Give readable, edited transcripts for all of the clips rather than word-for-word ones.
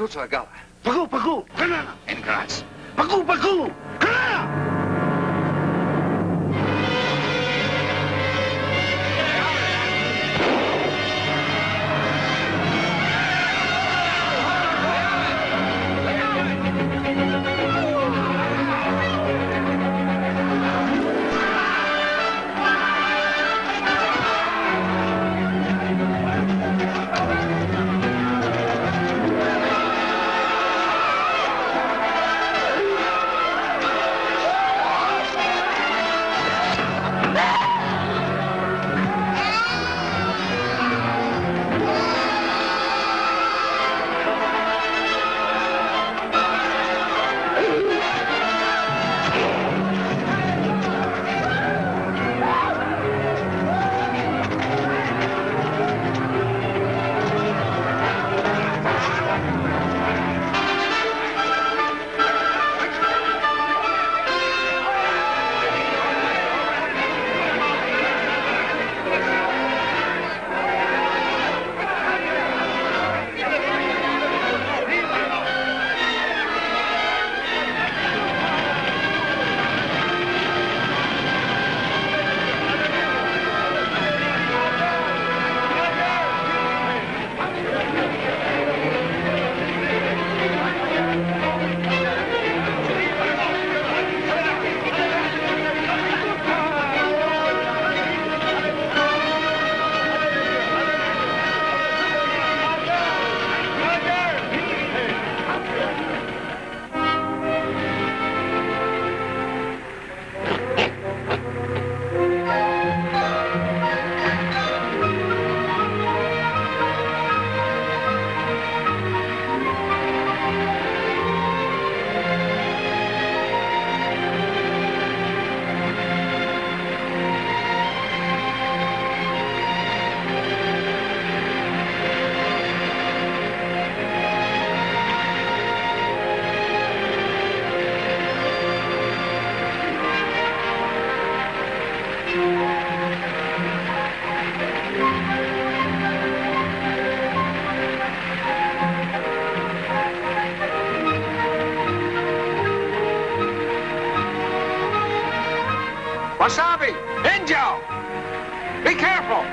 tutto la gala. Pagu, canana, en graz. Pagu, canana! Wasabi! Injo! Be careful!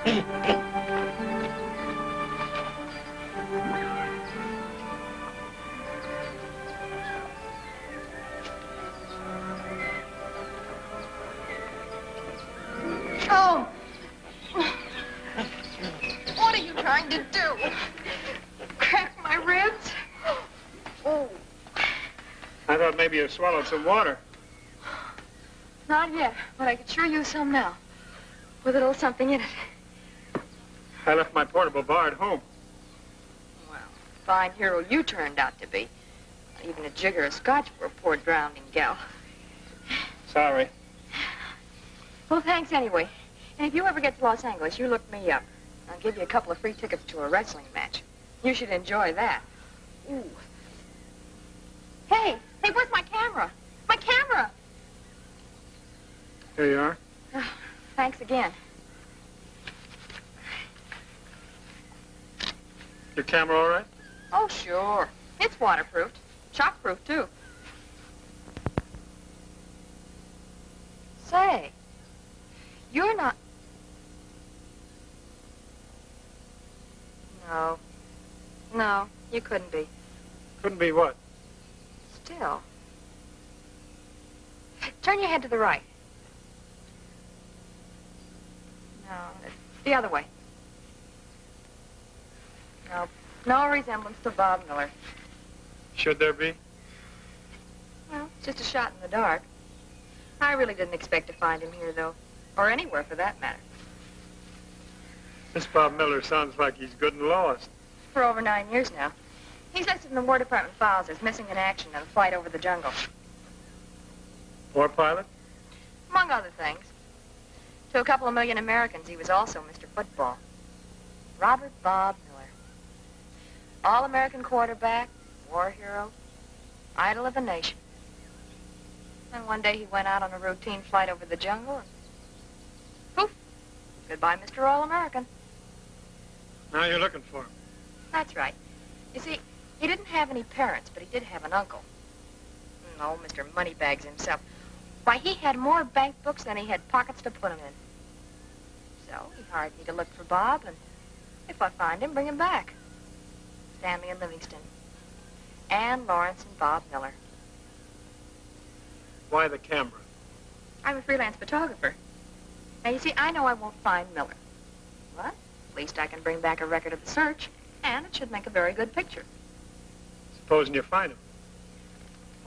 Oh! What are you trying to do? Crack my ribs? Oh. I thought maybe you swallowed some water. Not yet, but I could sure use some now. With a little something in it. I left my portable bar at home. Well, fine hero you turned out to be. Not even a jigger of scotch for a poor drowning gal. Sorry. Well, thanks anyway. And if you ever get to Los Angeles, you look me up. I'll give you a couple of free tickets to a wrestling match. You should enjoy that. Ooh. Hey, where's my camera? My camera! Here you are. Oh, thanks again. Your camera all right? Oh, sure. It's waterproofed. Shockproof, too. Say, you're not... No, you couldn't be. Couldn't be what? Still. Turn your head to the right. No, the other way. No resemblance to Bob Miller. Should there be? Well, it's just a shot in the dark. I really didn't expect to find him here, though. Or anywhere, for that matter. This Bob Miller sounds like he's good and lost. For over 9 years now. He's listed in the War Department files as missing in action in a flight over the jungle. War pilot? Among other things. To a couple of million Americans, he was also Mr. Football. Robert Bob Miller. All-American quarterback, war hero, idol of a nation. And one day he went out on a routine flight over the jungle and poof, goodbye, Mr. All-American. Now you're looking for him. That's right. You see, he didn't have any parents, but he did have an uncle. No, Mr. Moneybags himself. Why, he had more bank books than he had pockets to put them in. So he hired me to look for Bob, and if I find him, bring him back. Stanley and Livingston. Ann Lawrence and Bob Miller. Why the camera? I'm a freelance photographer. Now, you see, I know I won't find Miller. But at least I can bring back a record of the search, and it should make a very good picture. Supposing you find him.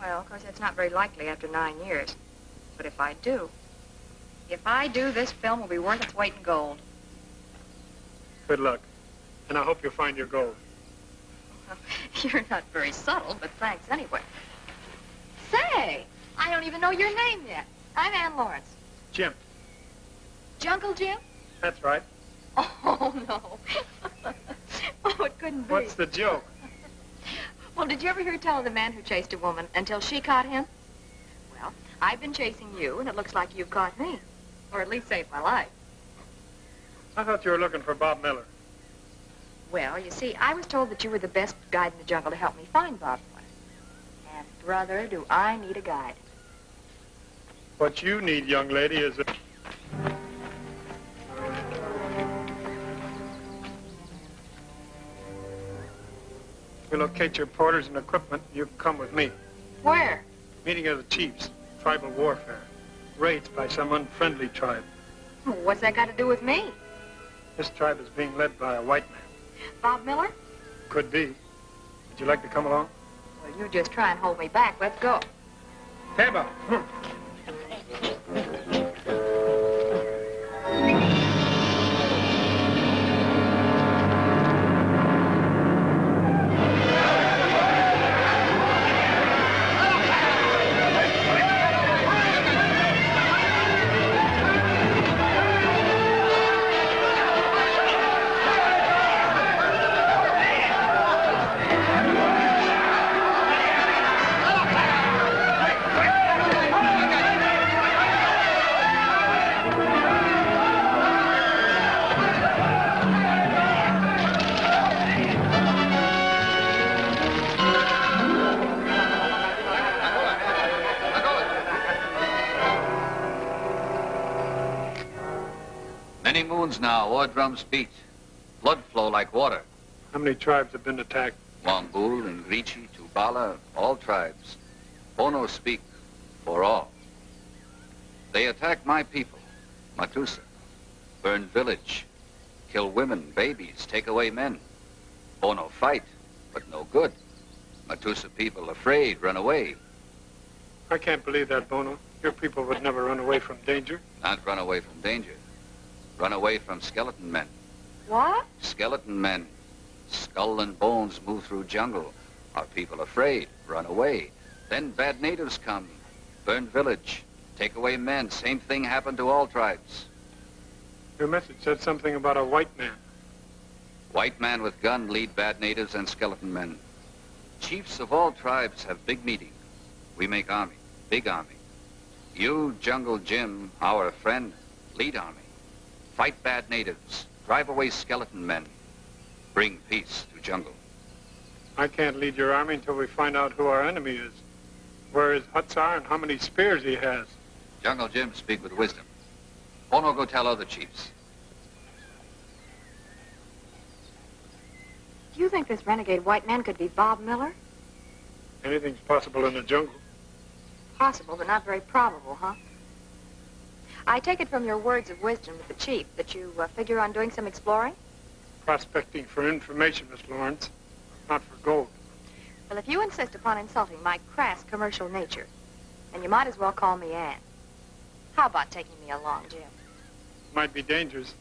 Well, of course, that's not very likely after 9 years. But if I do, this film will be worth its weight in gold. Good luck. And I hope you find your gold. Well, you're not very subtle, but thanks anyway. Say, I don't even know your name yet. I'm Ann Lawrence. Jim. Jungle Jim? That's right. Oh, no. Oh, it couldn't be. What's the joke? Well, did you ever hear tell of the man who chased a woman until she caught him? Well, I've been chasing you, and it looks like you've caught me. Or at least saved my life. I thought you were looking for Bob Miller. Well, you see, I was told that you were the best guide in the jungle to help me find Bob Miller. And, brother, do I need a guide. What you need, young lady, is a... You locate your porters and equipment, you can come with me. Where? Meeting of the chiefs. Tribal warfare. Raids by some unfriendly tribe. Well, what's that got to do with me? This tribe is being led by a white man. Bob Miller? Could be. Would you like to come along? Well, you just try and hold me back. Let's go. Table. Bones now, war drums beat. Blood flow like water. How many tribes have been attacked? Mongol, Ingrichi, Tubala, all tribes. Bono speak for all. They attack my people, Matusa. Burn village. Kill women, babies, take away men. Bono fight, but no good. Matusa people afraid, run away. I can't believe that, Bono. Your people would never run away from danger. Not run away from danger. Run away from skeleton men. What? Skeleton men. Skull and bones move through jungle. Our people afraid, run away. Then bad natives come. Burn village. Take away men. Same thing happened to all tribes. Your message said something about a white man. White man with gun lead bad natives and skeleton men. Chiefs of all tribes have big meeting. We make army, big army. You, Jungle Jim, our friend, lead army. Fight bad natives, drive away skeleton men. Bring peace to jungle. I can't lead your army until we find out who our enemy is, where his huts are, and how many spears he has. Jungle Jim speak with wisdom. Bono go tell other chiefs. Do you think this renegade white man could be Bob Miller? Anything's possible in the jungle. Possible, but not very probable, huh? I take it from your words of wisdom with the chief that you figure on doing some exploring? Prospecting for information, Miss Lawrence, not for gold. Well, if you insist upon insulting my crass commercial nature, then you might as well call me Ann. How about taking me along, Jim? Might be dangerous.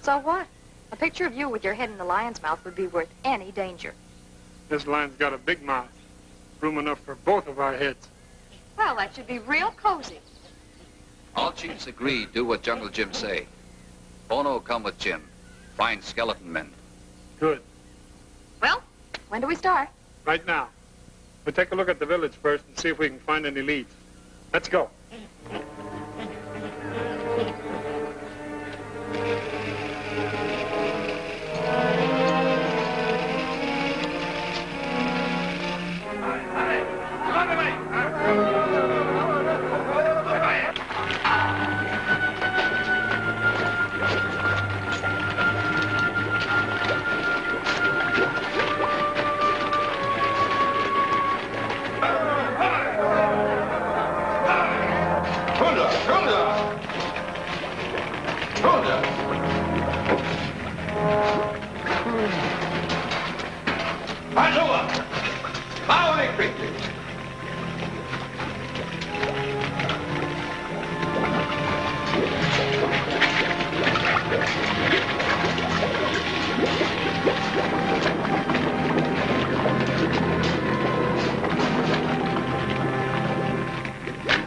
So what? A picture of you with your head in the lion's mouth would be worth any danger. This lion's got a big mouth. Room enough for both of our heads. Well, that should be real cozy. All chiefs agree, do what Jungle Jim say. Bono come with Jim. Find skeleton men. Good. Well, when do we start? Right now. We'll take a look at the village first and see if we can find any leads. Let's go.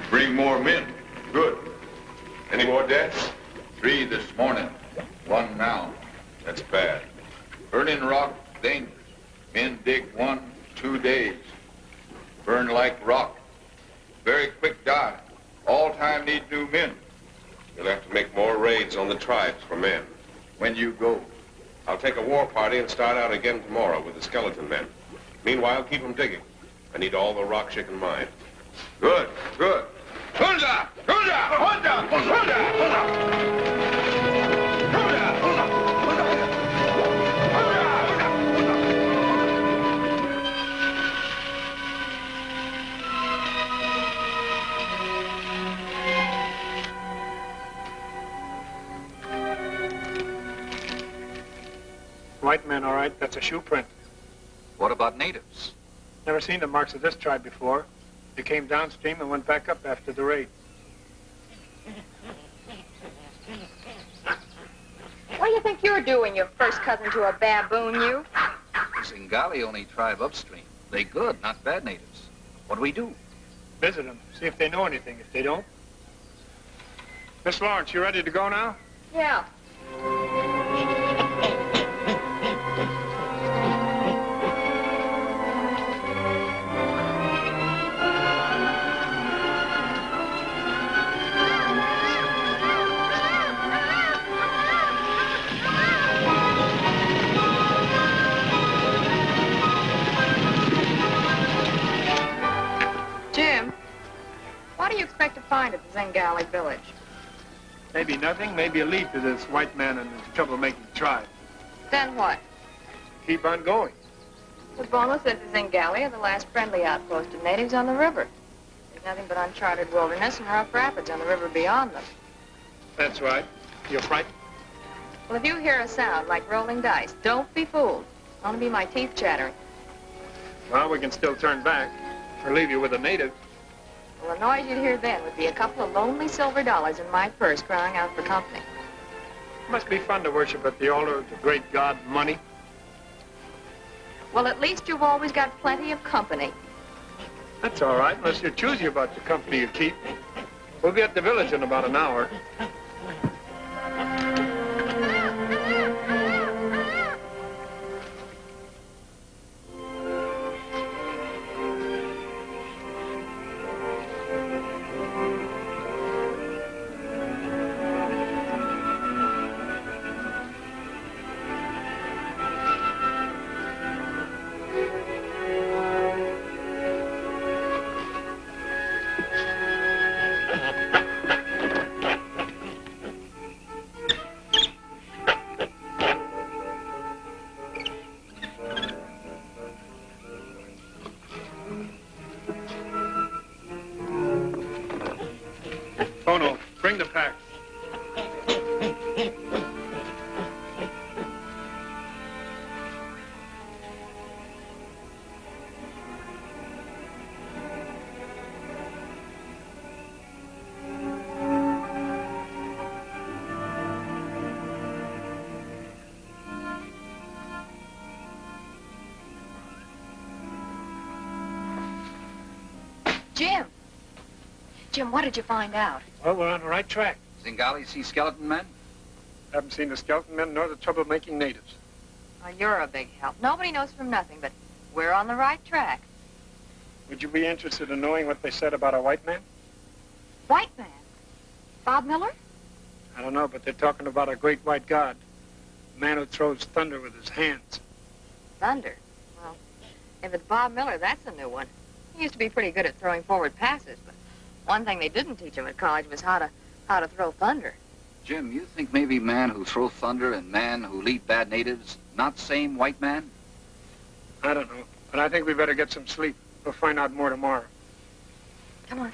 Bring more men. Good. Any more deaths? 3 this morning. 1 now. That's bad. Burning rock, dangerous. Men dig 1, 2 days. Burn like rock. Very quick die. All time need new men. You'll have to make more raids on the tribes for men. When you go. I'll take a war party and start out again tomorrow with the skeleton men. Meanwhile, keep them digging. I need all the rocks you can mine. Good, good. Hunda! Hunda! Hunda! Hunda! White man, all right. That's a shoe print. What about natives? Never seen the marks of this tribe before. They came downstream and went back up after the raid. What do you think you're doing, you first cousin to a baboon, you? The Zingali only tribe upstream. They good, not bad natives. What do we do? Visit them, see if they know anything. If they don't. Miss Lawrence, you ready to go now? Yeah. Jim, what do you expect to find at the Zingali village? Maybe nothing, maybe a lead to this white man and his troublemaking tribe. Then what? Keep on going. The Bono says the Zingali are the last friendly outpost of natives on the river. There's nothing but uncharted wilderness and rough rapids on the river beyond them. That's right. You're frightened? Well, if you hear a sound like rolling dice, don't be fooled. It's only be my teeth chattering. Well, we can still turn back or leave you with the natives. Well, the noise you'd hear then would be a couple of lonely silver dollars in my purse crying out for company. Must be fun to worship at the altar of the great god, money. Well, at least you've always got plenty of company. That's all right, unless you're choosy about the company you keep. We'll be at the village in about an hour. Bono, bring the pack. Jim! Jim, what did you find out? Well, we're on the right track. Zingali see skeleton men? Haven't seen the skeleton men nor the troublemaking natives. Well, you're a big help. Nobody knows from nothing, but we're on the right track. Would you be interested in knowing what they said about a white man? White man? Bob Miller? I don't know, but they're talking about a great white god. A man who throws thunder with his hands. Thunder? Well, if it's Bob Miller, that's a new one. He used to be pretty good at throwing forward passes, but one thing they didn't teach him at college was how to throw thunder. Jim, you think maybe man who throw thunder and man who lead bad natives, not same white man? I don't know, but I think we better get some sleep. We'll find out more tomorrow. Come on.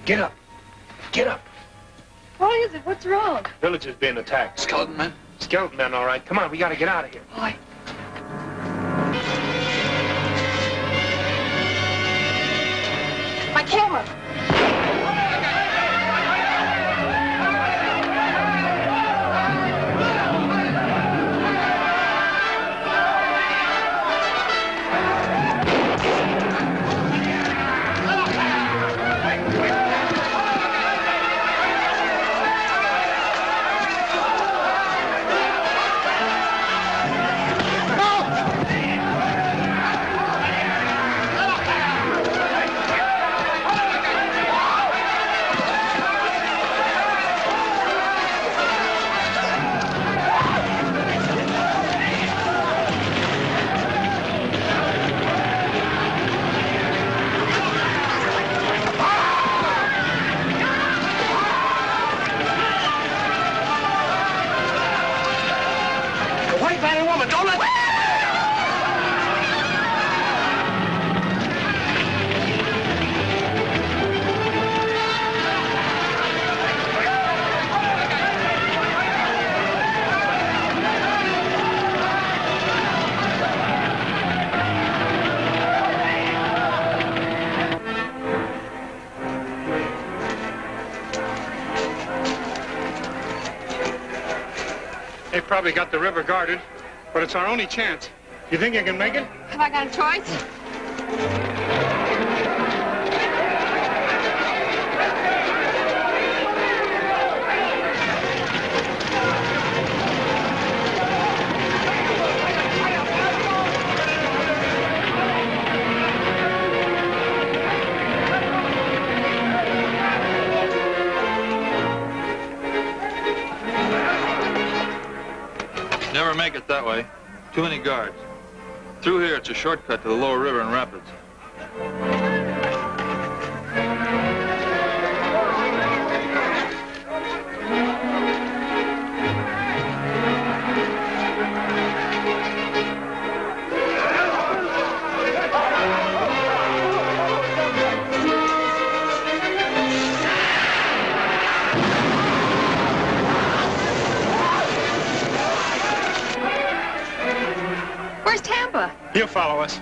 Get up. Get up. Why is it? What's wrong? Village is being attacked. Skeleton men? Skeleton men, all right. Come on, we gotta get out of here. Boy. My camera. but don't let... They probably got the river guarded, but it's our only chance. You think you can make it? Have I got a choice? Never make it that way. Too many guards. Through here, it's a shortcut to the lower river and rapids. Where's Tampa? He'll follow us.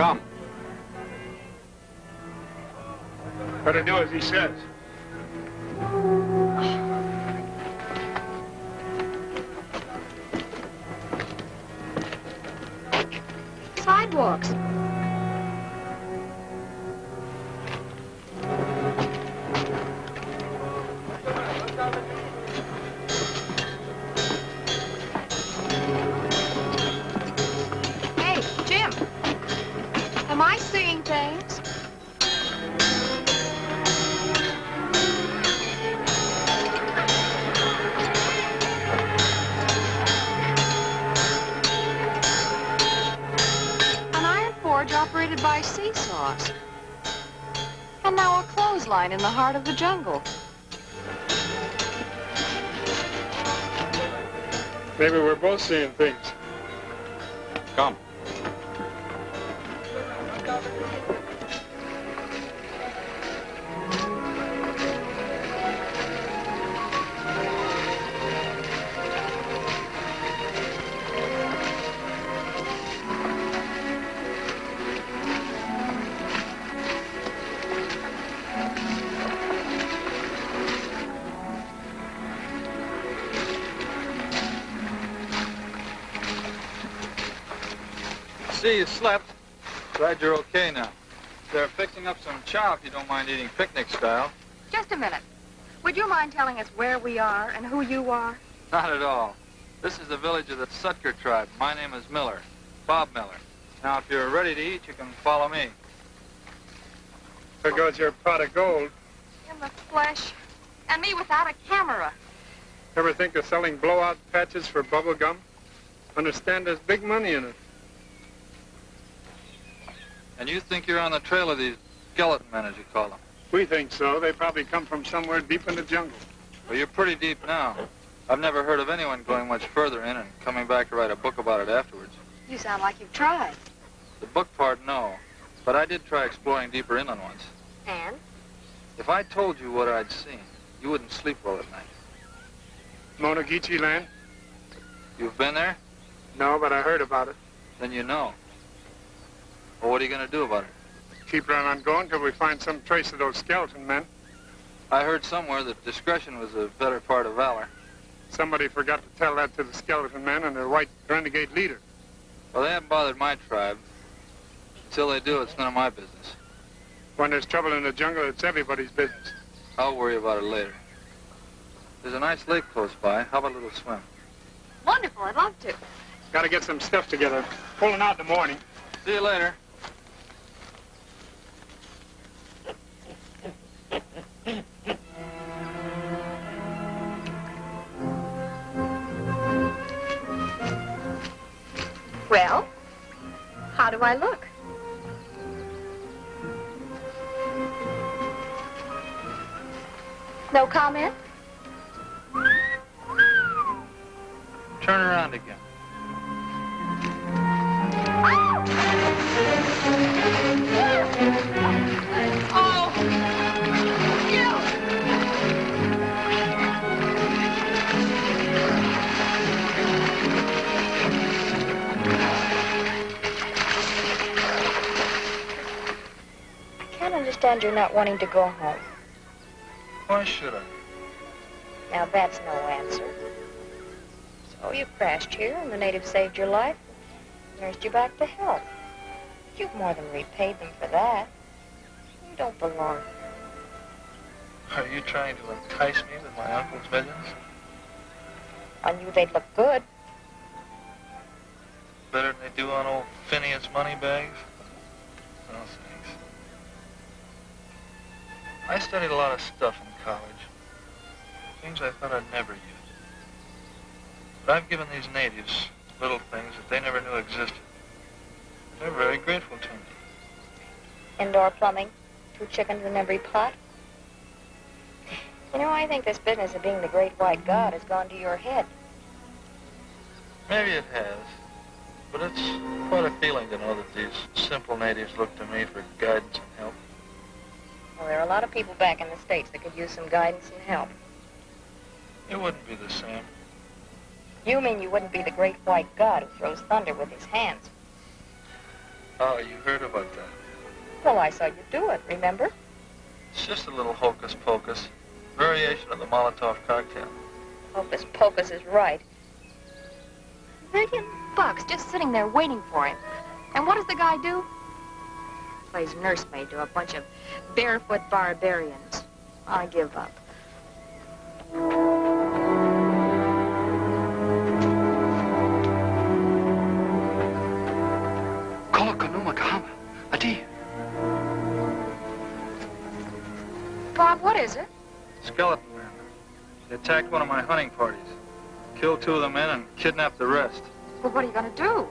Come. Better do as he says. Sidewalks. Hey, Jim. Am I seeing things? Operated by seesaws. And now a clothesline in the heart of the jungle. Maybe we're both seeing things. Come. See, you slept. Glad you're okay now. They're fixing up some chow if you don't mind eating picnic style. Just a minute. Would you mind telling us where we are and who you are? Not at all. This is the village of the Sutker tribe. My name is Miller, Bob Miller. Now, if you're ready to eat, you can follow me. There goes your pot of gold. In the flesh. And me without a camera. Ever think of selling blowout patches for bubble gum? Understand there's big money in it. And you think you're on the trail of these skeleton men, as you call them? We think so. They probably come from somewhere deep in the jungle. Well, you're pretty deep now. I've never heard of anyone going much further in and coming back to write a book about it afterwards. You sound like you've tried. The book part, no. But I did try exploring deeper inland once. And? If I told you what I'd seen, you wouldn't sleep well at night. Monogichi land? You've been there? No, but I heard about it. Then you know. Well, what are you going to do about it? Keep right on going till we find some trace of those skeleton men. I heard somewhere that discretion was a better part of valor. Somebody forgot to tell that to the skeleton men and their white renegade leader. Well, they haven't bothered my tribe. Until they do, it's none of my business. When there's trouble in the jungle, it's everybody's business. I'll worry about it later. There's a nice lake close by. How about a little swim? Wonderful, I'd love to. Gotta get some stuff together. Pulling out in the morning. See you later. Well, how do I look? No comment? Turn around again. Oh! You! I can't understand your not wanting to go home. Why should I? Now that's no answer. So you crashed here and the natives saved your life, nursed you back to health. You've more than repaid them for that. You don't belong here. Are you trying to entice me with my uncle's millions? I knew they'd look good. Better than they do on old Phineas Moneybags? No, thanks. I studied a lot of stuff in college. Things I thought I'd never use. But I've given these natives little things that they never knew existed. They're very grateful to me. Indoor plumbing, 2 chickens in every pot. You know, I think this business of being the great white god has gone to your head. Maybe it has. But it's quite a feeling to know that these simple natives look to me for guidance and help. Well, there are a lot of people back in the States that could use some guidance and help. It wouldn't be the same. You mean you wouldn't be the great white god who throws thunder with his hands? Oh, you heard about that. Well, I saw you do it, remember? It's just a little hocus pocus. Variation of the Molotov cocktail. Hocus pocus is right. $1 million just sitting there waiting for him. And what does the guy do? Plays nursemaid to a bunch of barefoot barbarians. I give up. Bob, what is it? Skeleton men. They attacked one of my hunting parties. Killed 2 of the men and kidnapped the rest. Well, what are you going to do?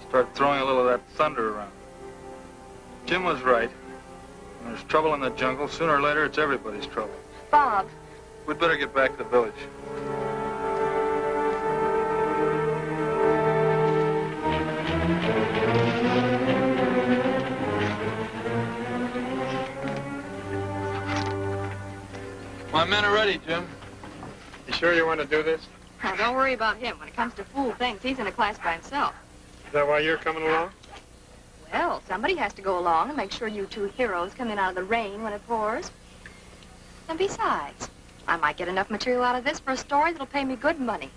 Start throwing a little of that thunder around. Jim was right. When there's trouble in the jungle, sooner or later it's everybody's trouble. Bob. We'd better get back to the village. My men are ready, Jim. You sure you want to do this? Now, don't worry about him. When it comes to fool things, he's in a class by himself. Is that why you're coming along? Well, somebody has to go along and make sure you 2 heroes come in out of the rain when it pours. And besides, I might get enough material out of this for a story that'll pay me good money.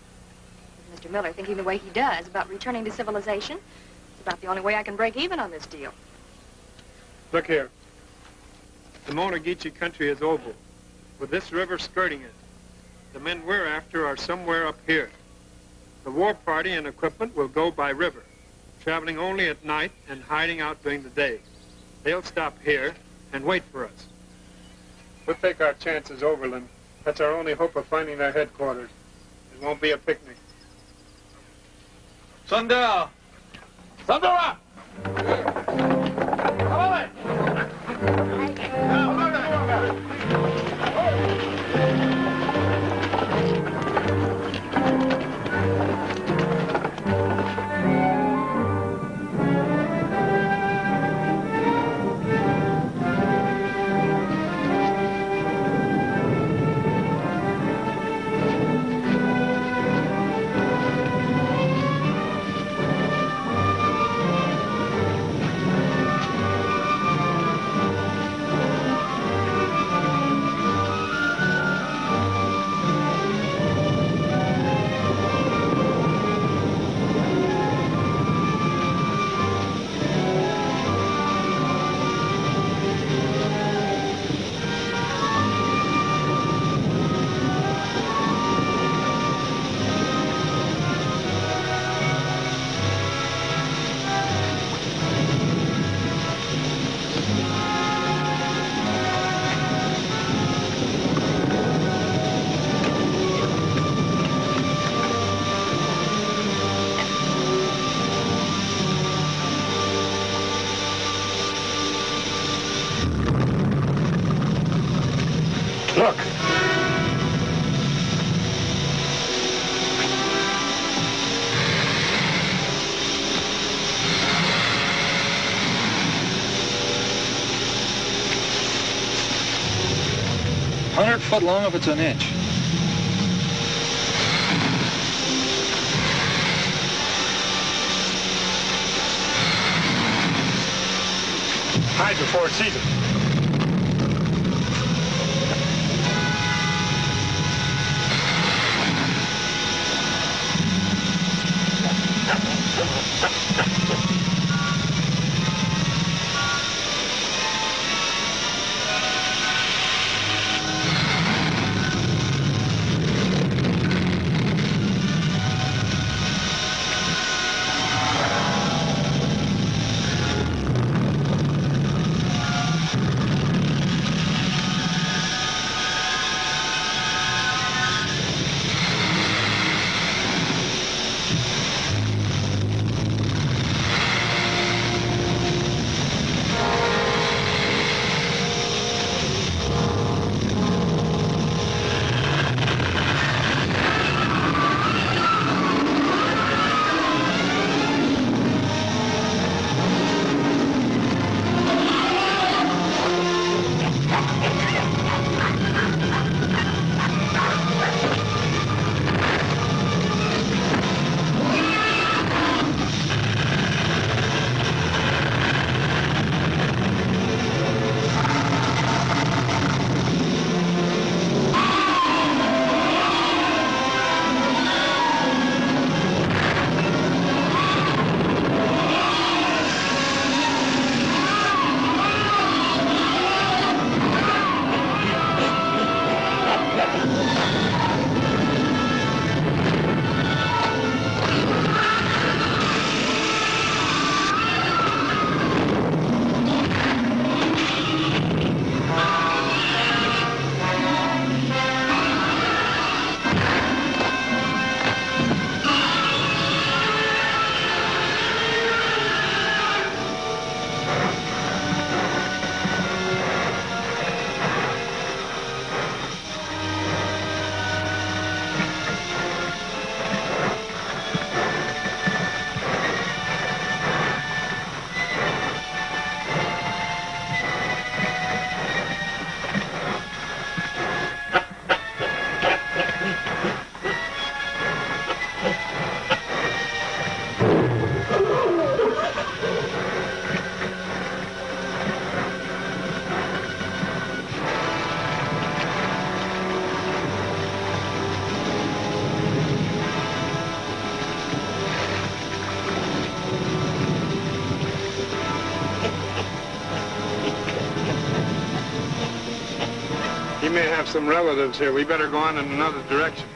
With Mr. Miller thinking the way he does about returning to civilization, it's about the only way I can break even on this deal. Look here. The Monogeechee country is oval, with this river skirting it. The men we're after are somewhere up here. The war party and equipment will go by river, traveling only at night and hiding out during the day. They'll stop here and wait for us. We'll take our chances overland. That's our only hope of finding their headquarters. It won't be a picnic. Sundell! Sandora! Look. 100 foot long if it's an inch. Hide before it sees us. may have some relatives here. We better go on in another direction.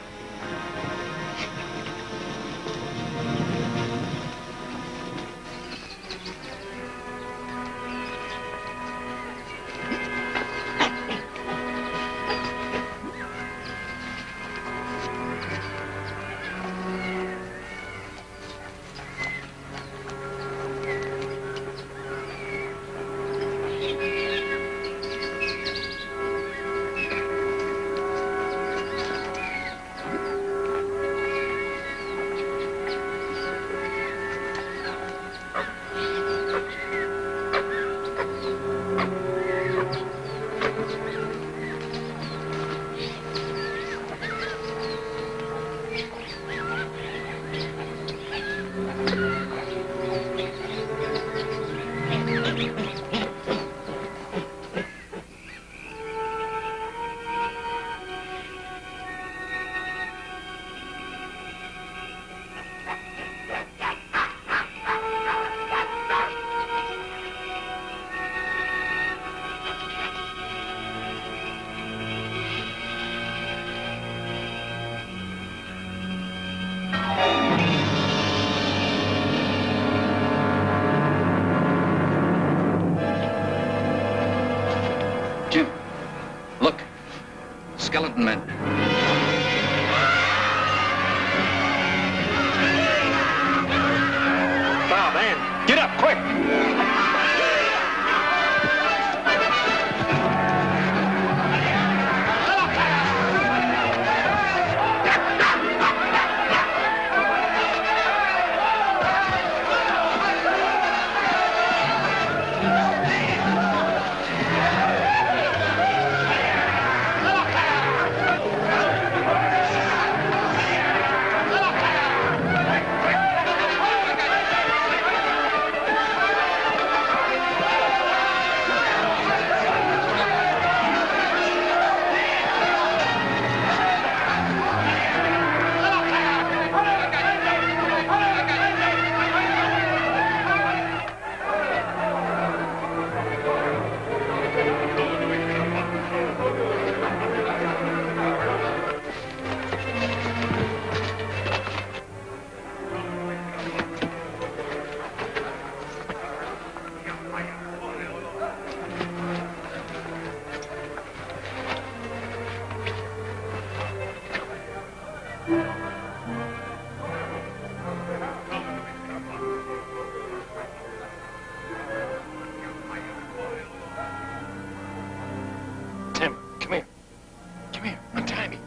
Jim, look. Skeleton men. Oh, man. Get up, quick. Tim, come here. Come here. Untie me.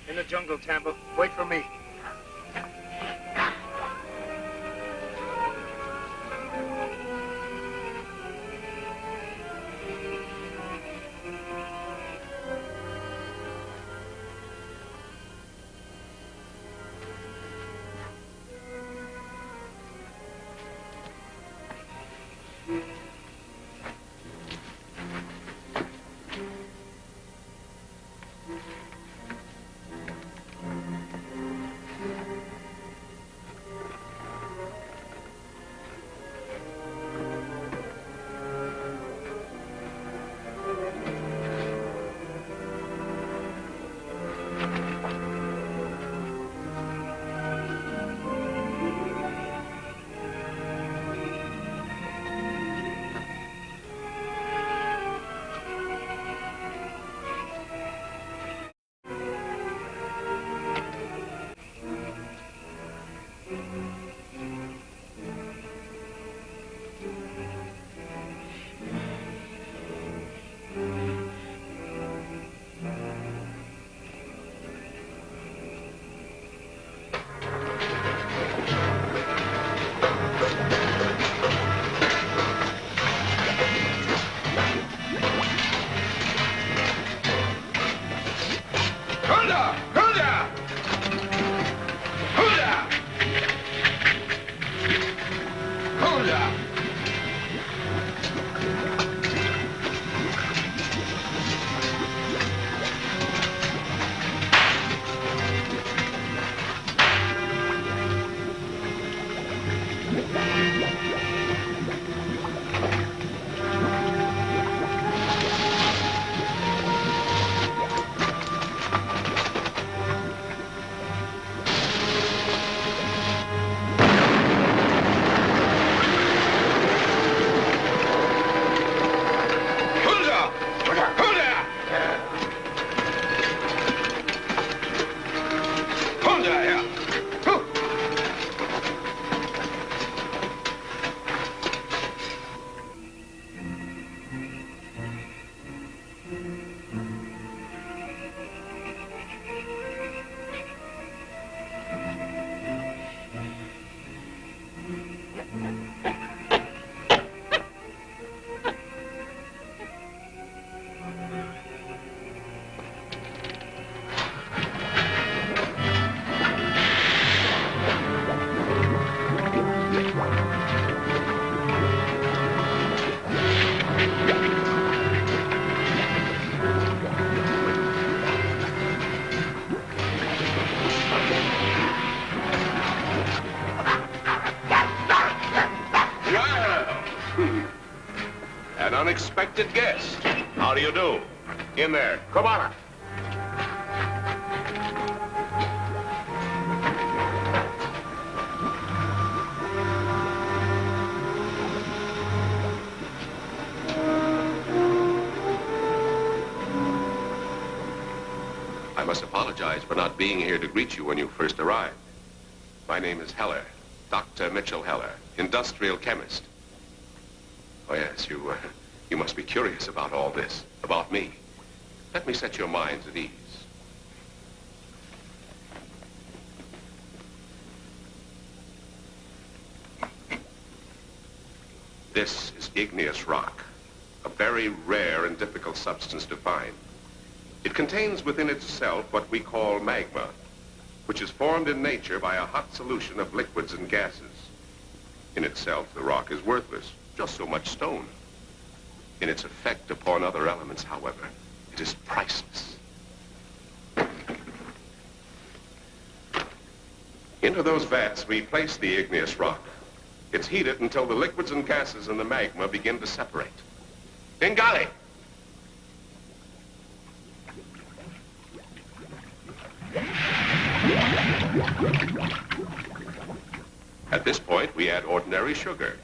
In the jungle, Tambo. Wait for me. runter, ja. An unexpected guest. How do you do? In there. Come on. I must apologize for not being here to greet you when you first arrived. My name is Heller, Dr. Mitchell Heller, industrial chemist. Oh, yes, you must be curious about all this, about me. Let me set your minds at ease. This is igneous rock, a very rare and difficult substance to find. It contains within itself what we call magma, which is formed in nature by a hot solution of liquids and gases. In itself, the rock is worthless, just so much stone. In its effect upon other elements, however, it is priceless. Into those vats, we place the igneous rock. It's heated until the liquids and gases in the magma begin to separate. Ingali! At this point, we add ordinary sugar.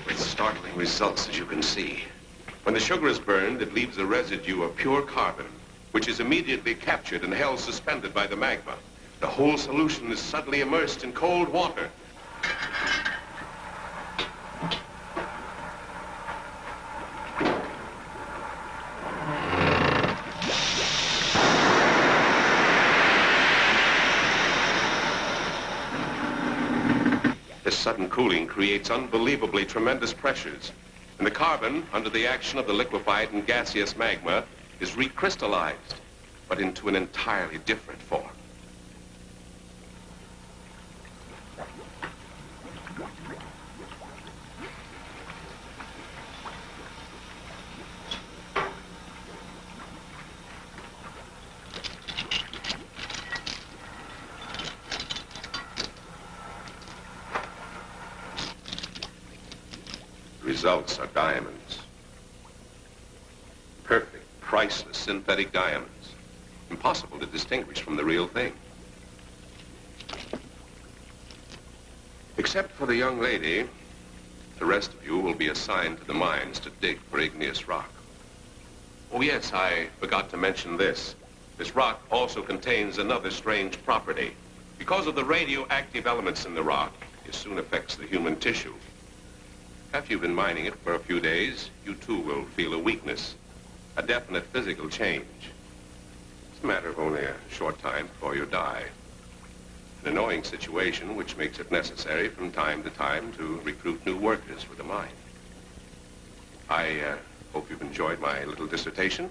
With startling results, as you can see. When the sugar is burned, it leaves a residue of pure carbon, which is immediately captured and held suspended by the magma. The whole solution is suddenly immersed in cold water. This sudden cooling creates unbelievably tremendous pressures, and the carbon, under the action of the liquefied and gaseous magma, is recrystallized, but into an entirely different form. Results are diamonds. Perfect, priceless synthetic diamonds. Impossible to distinguish from the real thing. Except for the young lady, the rest of you will be assigned to the mines to dig for igneous rock. Oh, yes, I forgot to mention this. This rock also contains another strange property. Because of the radioactive elements in the rock, it soon affects the human tissue. After you've been mining it for a few days, you too will feel a weakness, a definite physical change. It's a matter of only a short time before you die. An annoying situation which makes it necessary from time to time to recruit new workers for the mine. I hope you've enjoyed my little dissertation.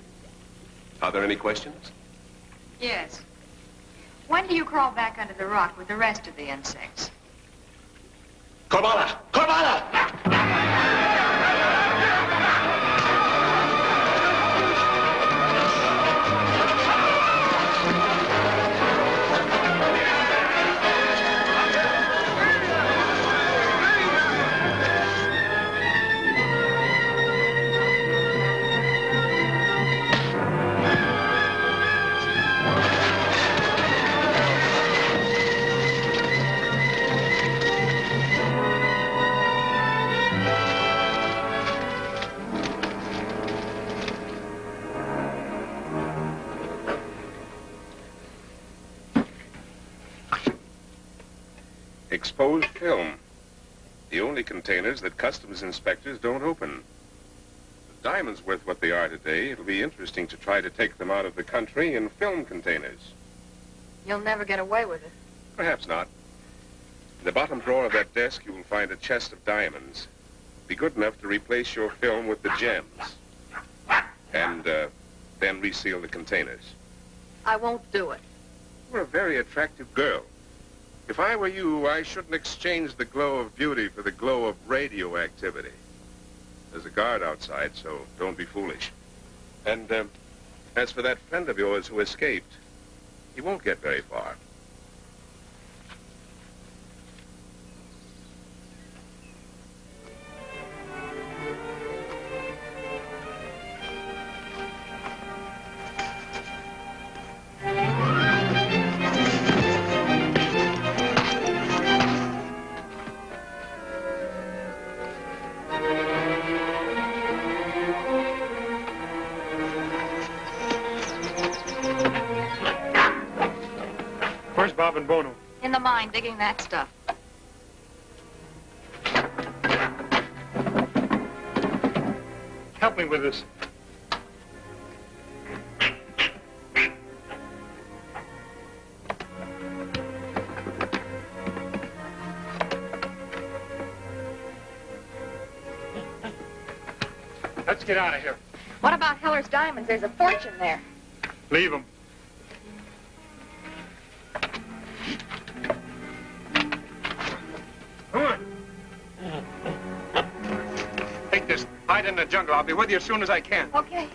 Are there any questions? Yes. When do you crawl back under the rock with the rest of the insects? Korbala! Korbala! Exposed film. The only containers that customs inspectors don't open. The diamonds worth what they are today. It'll be interesting to try to take them out of the country in film containers. You'll never get away with it. Perhaps not. In the bottom drawer of that desk, you will find a chest of diamonds. Be good enough to replace your film with the gems. And, then reseal the containers. I won't do it. You're a very attractive girl. If I were you, I shouldn't exchange the glow of beauty for the glow of radioactivity. There's a guard outside, so don't be foolish. And, as for that friend of yours who escaped, he won't get very far. Where's Bob and Bono? In the mine, digging that stuff. Help me with this. Let's get out of here. What about Heller's diamonds? There's a fortune there. Leave them. Come on. Take this. Hide in the jungle. I'll be with you as soon as I can. Okay.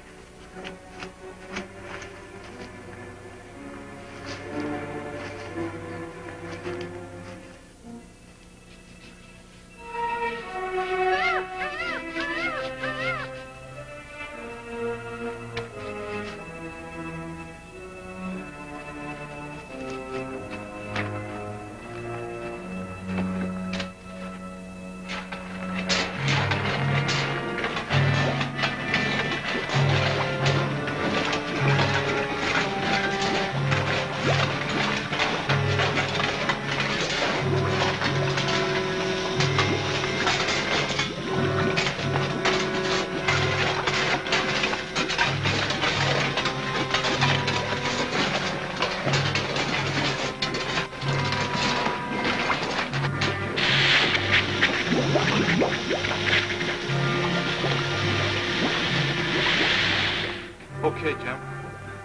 Okay, Jim.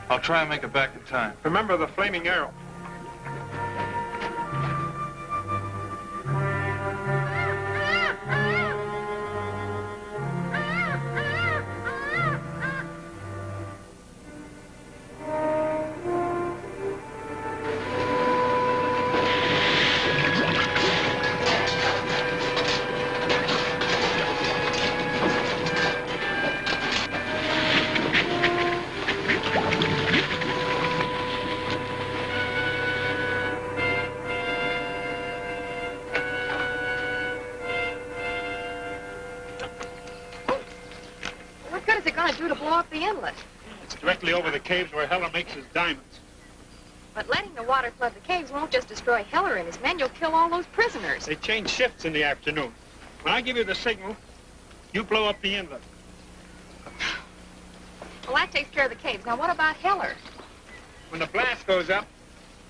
I'll try and make it back in time. Remember the flaming arrow. What good is it going to do to blow up the inlet? It's directly over the caves where Heller makes his diamonds. But letting the water flood the caves won't just destroy Heller and his men. You'll kill all those prisoners. They change shifts in the afternoon. When I give you the signal, you blow up the inlet. Well, that takes care of the caves. Now, what about Heller? When the blast goes up,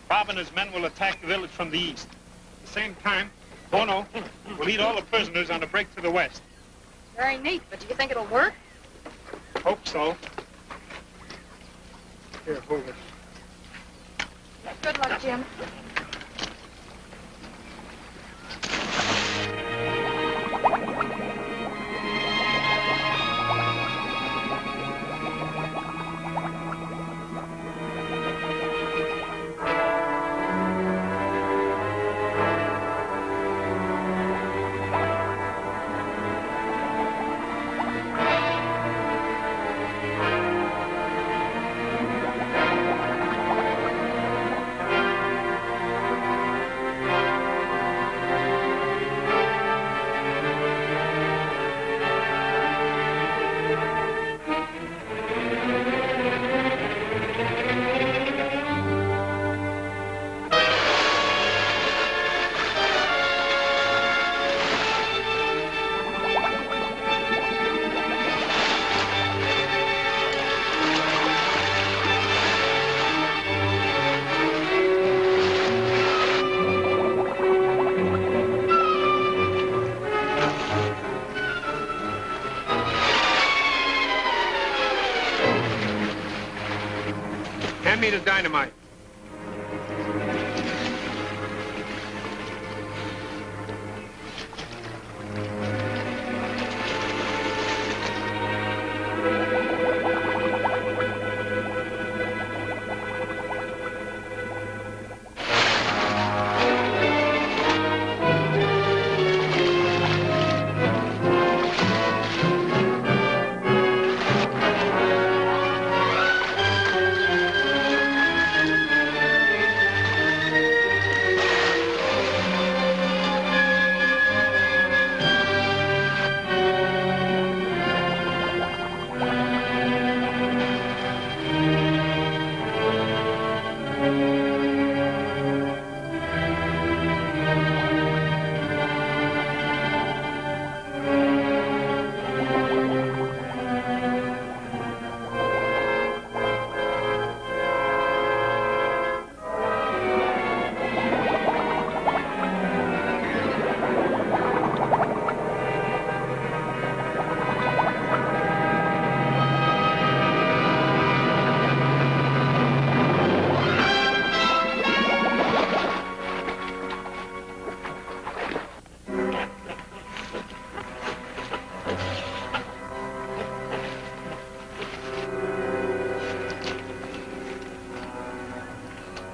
Bob and his men will attack the village from the east. At the same time, Bono will lead all the prisoners on a break to the west. Very neat, but do you think it'll work? Hope so. Here, hold it. Good luck, Jim. me the dynamite.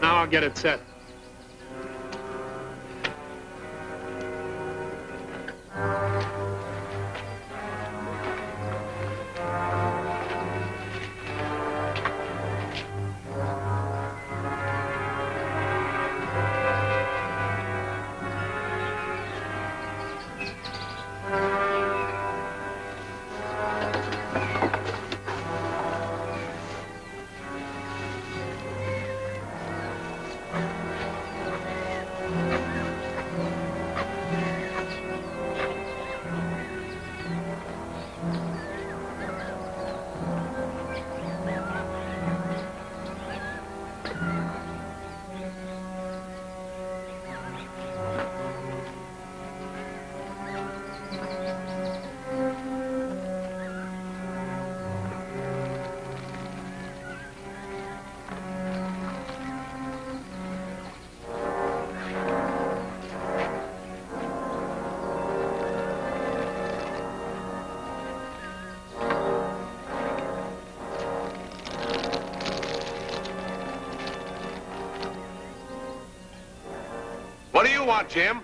Now I'll get it set. What do you want, Jim?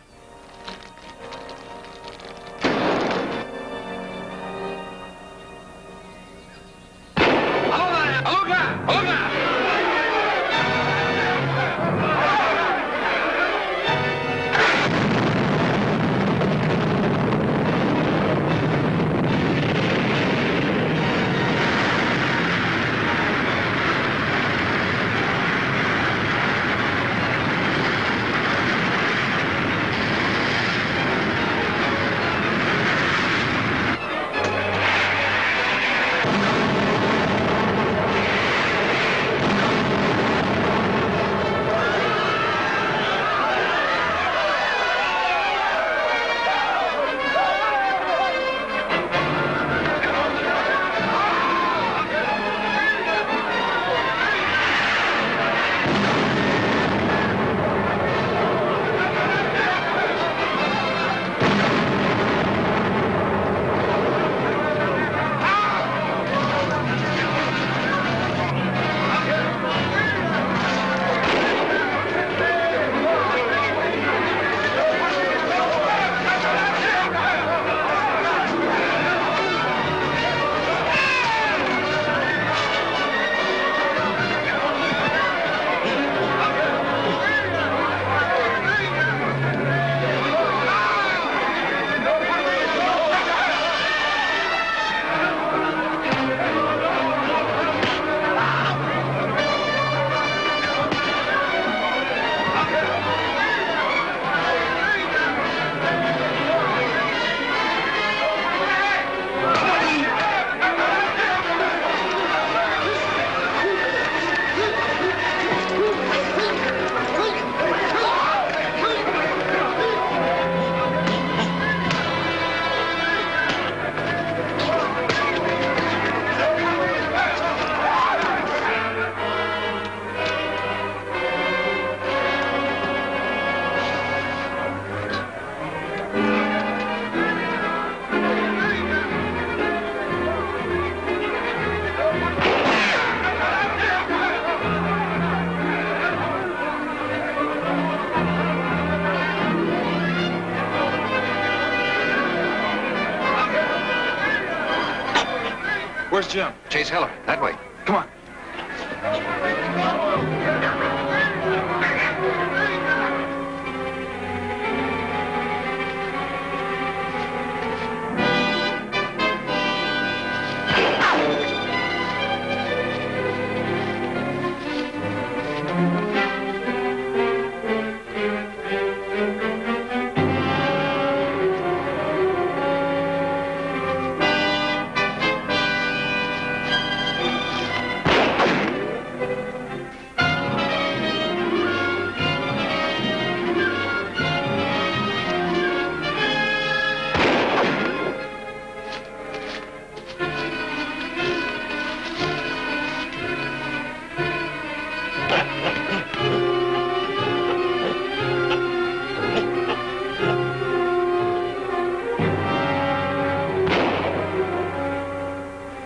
Where's Jim? Chase Heller, that way. Come on.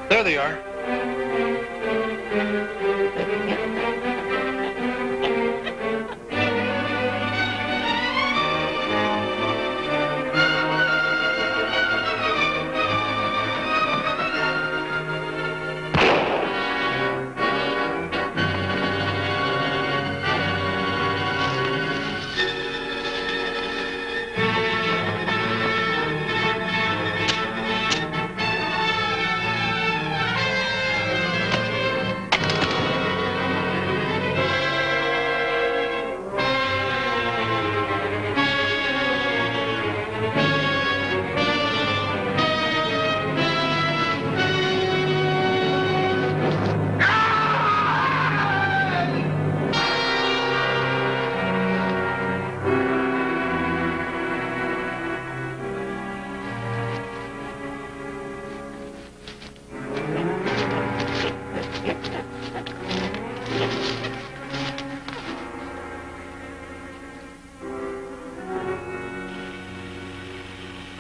There they are.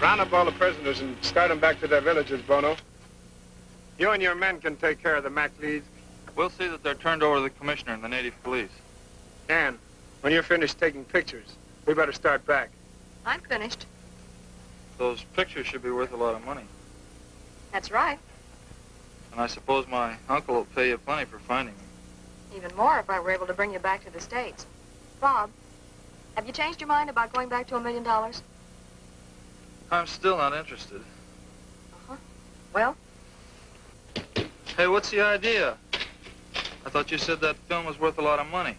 Round up all the prisoners and start them back to their villages, Bono. You and your men can take care of the Mac leads. We'll see that they're turned over to the commissioner and the native police. And when you're finished taking pictures, we better start back. I'm finished. Those pictures should be worth a lot of money. That's right. And I suppose my uncle will pay you plenty for finding them. Even more if I were able to bring you back to the States. Bob, have you changed your mind about going back to $1 million? I'm still not interested. Uh-huh. Well? Hey, what's the idea? I thought you said that film was worth a lot of money.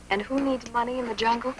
And who needs money in the jungle?